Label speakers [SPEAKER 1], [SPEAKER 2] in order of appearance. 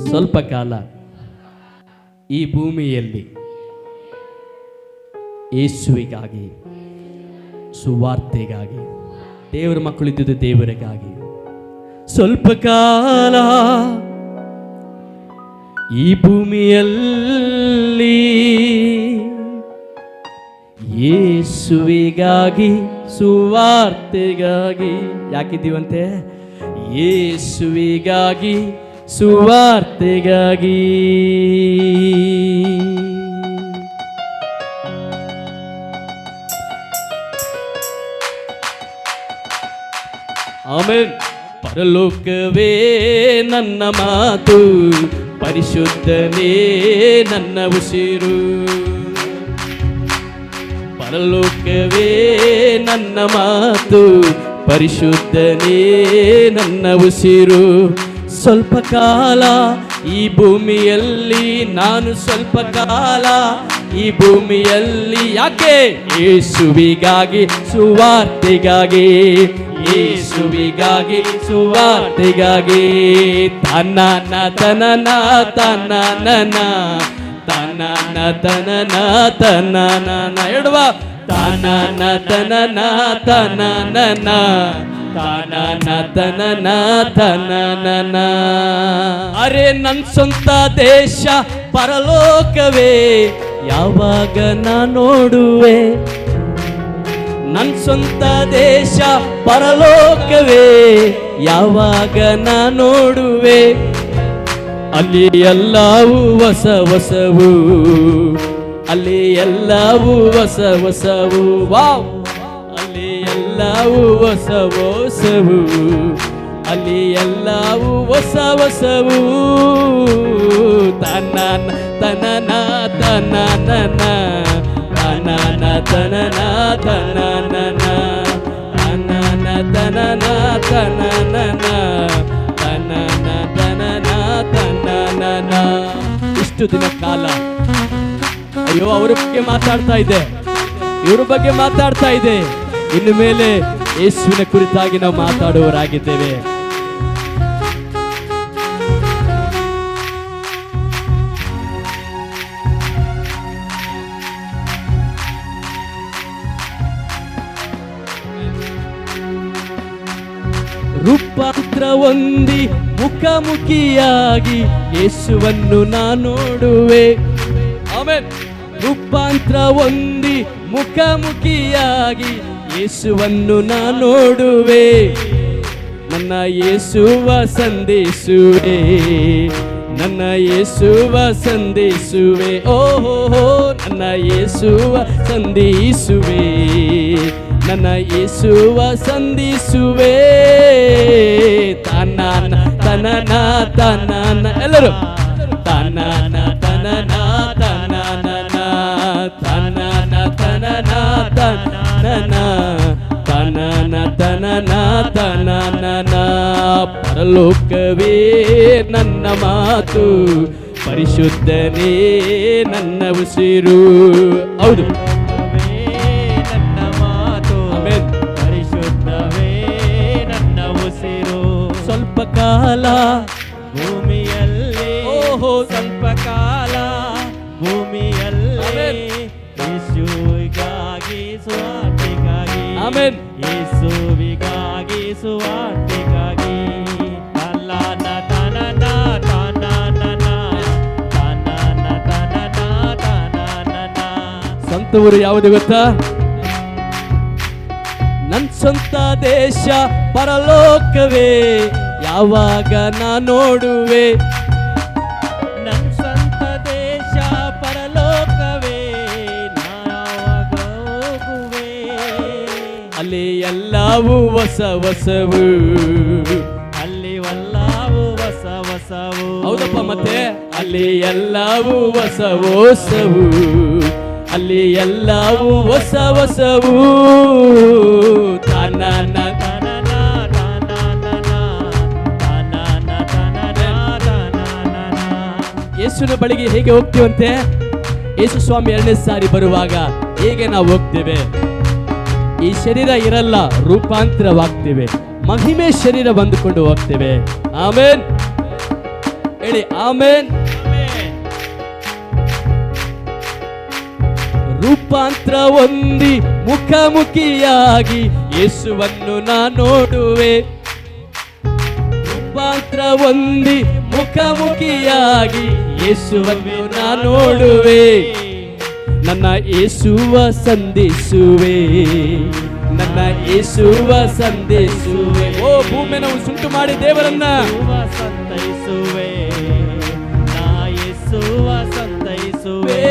[SPEAKER 1] ಸ್ವಲ್ಪ ಕಾಲ ಈ ಭೂಮಿಯಲ್ಲಿ ಯೇಸುವಿಗಾಗಿ, ಸುವಾರ್ತೆಗಾಗಿ, ದೇವರ ಮಕ್ಕಳಿದ್ದುದು ದೇವರಿಗಾಗಿ ಸ್ವಲ್ಪ ಕಾಲ ಈ ಭೂಮಿಯಲ್ಲಿ ಯೇಸುವಿಗಾಗಿ, ಸುವಾರ್ತೆಗಾಗಿ. ಯಾಕಿದ್ದೀವಂತೆ? ಯೇಸುವಿಗಾಗಿ, ಸುವಾರ್ತೆಗಾಗಿ. ಆಮೆನ್. ಪರಲೋಕವೇ ನನ್ನ ಮಾತು, ಪರಿಶುದ್ಧನೇ ನನ್ನ ಉಸಿರು. ಪರಲೋಕವೇ ನನ್ನ ಮಾತು, ಪರಿಶುದ್ಧನೇ ನನ್ನ ಉಸಿರು. ಸ್ವಲ್ಪ ಕಾಲ ಈ ಭೂಮಿಯಲ್ಲಿ, ನಾನು ಸ್ವಲ್ಪ ಕಾಲ ಈ ಭೂಮಿಯಲ್ಲಿ. ಯಾಕೆ? ಯೇಸುವಿಗಾಗಿ, ಸುವಾರ್ತೆಗಾಗಿ, ಯೇಸುವಿಗಾಗಿ, ಸುವಾರ್ತೆಗಾಗಿ. ತನ್ನ ತನನ ತನನ ತನನ ತನನ ತನನ ಎಡುವ ತನನ ತನನ ತನನ ತನನ ತನನ ತನನ. ಅರೆ ನನ್ ಸ್ವಂತ ದೇಶ ಪರಲೋಕವೇ ಯಾವಾಗ ನಾ ನೋಡುವೆ? ನನ್ ಸ್ವಂತ ದೇಶ ಪರಲೋಕವೇ ಯಾವಾಗ ನಾ ನೋಡುವೆ? ಅಲ್ಲಿ ಎಲ್ಲವೂ ಹೊಸ ಹೊಸವು, ಅಲ್ಲಿ ಎಲ್ಲವೂ ಹೊಸ ಹೊಸವು. ವಾವ್! ಅಲ್ಲಿ ಎಲ್ಲವೂ ಹೊಸ ಹೊಸವು, ಅಲ್ಲಿ ಎಲ್ಲವೂ ಹೊಸ ಹೊಸವು. ತನನ ತನನ ತನನ ತನನ ತನನ ತನನ ತನನ ತನನ ತನನ ತನನ ತನನ ತನನ. ಇಷ್ಟು ದಿನ ಕಾಲ ಅಯ್ಯೋ ಅವ್ರ ಬಗ್ಗೆ ಮಾತಾಡ್ತಾ ಇದೆ, ಇವ್ರ ಬಗ್ಗೆ ಮಾತಾಡ್ತಾ ಇದೆ. ಇನ್ನು ಮೇಲೆ ಯೇಸುವಿನ ಕುರಿತಾಗಿ ನಾವು ಮಾತಾಡುವವರಾಗಿದ್ದೇವೆ. ರೂಪಾಂತರ ಹೊಂದಿ ಮುಖಾಮುಖಿಯಾಗಿ ಯೇಸುವನ್ನು ನಾ ನೋಡುವೆ. ಆಮೆನ್. ರೂಪಾಂತರ ಹೊಂದಿ ಮುಖಾಮುಖಿಯಾಗಿ ಯೇಸುವನ್ನು ನಾ ನೋಡುವೆ. ನನ್ನ ಯೇಸುವ ಸಂದೇಶುವೆ, ನನ್ನ ಯೇಸುವ ಸಂದೇಶುವೆ. ಓಹೋ ನನ್ನ ಯೇಸುವ ಸಂದೇಶುವೆ, ನನ್ನ ಯೇಸುವ ಸಂದೇಶುವೆ. ತನನ ತನನ ತನನ ಎಲ್ಲರೂ ತನನ ತನನ ತನನ ತನನ ತನನ ತನನ ತನನ ತನನ ತನನ. ಪರಲೋಕವೇ ನನ್ನ ಮಾತು, ಪರಿಶುದ್ಧನೇ ನನ್ನ ಉಸಿರು. ಹೌದು,
[SPEAKER 2] ನನ್ನ ಮಾತು, ಪರಿಶುದ್ಧವೇ ನನ್ನ ಉಸಿರು.
[SPEAKER 1] ಸ್ವಲ್ಪ ಕಾಲ
[SPEAKER 2] ಭೂಮಿಯಲ್ಲಿ,
[SPEAKER 1] ಓಹೋ
[SPEAKER 2] ಸ್ವಲ್ಪ ಕಾಲ ಭೂಮಿಯಲ್ಲಿ ಯೇಸುವಿಗಾಗಿ, ಸುವಾರ್ತೆಗಾಗಿ.
[SPEAKER 1] ಆಮೆನ್.
[SPEAKER 2] ಯೇಸುವಿಗಾಗಿ, ಸುವಾರ್ತೆಗಾಗಿ. ತನನ ತನನ ತನನ ತನನ ತನನ ತನನ.
[SPEAKER 1] ಸ್ವಂತ ಊರು ಯಾವುದು ಗೊತ್ತಾ? ನನ್ ಸ್ವಂತ ದೇಶ ಪರಲೋಕವೇ ಯಾವಾಗ ನಾ ನೋಡುವೆ?
[SPEAKER 2] ನನ್ ಸ್ವಂತ ದೇಶ ಪರಲೋಕವೇ ನಾವಾಗ ಹೋಗುವೆ.
[SPEAKER 1] ಅಲ್ಲಿ ಎಲ್ಲವೂ ಹೊಸ ಹೊಸವು,
[SPEAKER 2] ಅಲ್ಲಿ ಎಲ್ಲವೂ ಹೊಸ ಹೊಸವು.
[SPEAKER 1] ಹೌದಪ್ಪ. ಮತ್ತೆ ಅಲ್ಲಿ ಎಲ್ಲವೂ ಹೊಸ ಹೊಸವು, ಅಲ್ಲಿ ಎಲ್ಲವೂ ಹೊಸ ಹೊಸವು. ತನನ
[SPEAKER 2] ತನನ ತನನ ತನನ ತನನ ತನನ.
[SPEAKER 1] ಯೇಸುವಿನ ಬಳಿಗೆ ಹೇಗೆ ಹೋಗ್ತೀವಂತೆ? ಯೇಸು ಸ್ವಾಮಿ ಎರಡನೇ ಸಾರಿ ಬರುವಾಗ ಹೇಗೆ ನಾವು ಹೋಗ್ತೇವೆ? ಈ ಶರೀರ ಇರಲ್ಲ, ರೂಪಾಂತರವಾಗ್ತೇವೆ, ಮಹಿಮೆ ಶರೀರ ಬಂದುಕೊಂಡು ಹೋಗ್ತೇವೆ. ಆಮೆನ್. ಹೇಳಿ ಆಮೇನ್. ರೂಪಾಂತರ ಹೊಂದಿ ಮುಖಾಮುಖಿಯಾಗಿ ಯೇಸುವನ್ನು ನಾ ನೋಡುವೆ. ರೂಪಾಂತರ ಹೊಂದಿ ಮುಖಾಮುಖಿಯಾಗಿ ಯೇಸುವನ್ನು ನಾ ನೋಡುವೆ. ನನ್ನ ಯೇಸುವ ಸಂದೇಶುವೆ, ನನ್ನ ಯೇಸುವ ಸಂದೇಶುವೆ. ಓ ಭೂಮಿಯನ್ನು ಸುಂಟು ಮಾಡಿ ದೇವರನ್ನ
[SPEAKER 2] ಸಂತೈಸುವೆ, ನಾ ಯೇಸುವ ಸಂತೈಸುವೆ.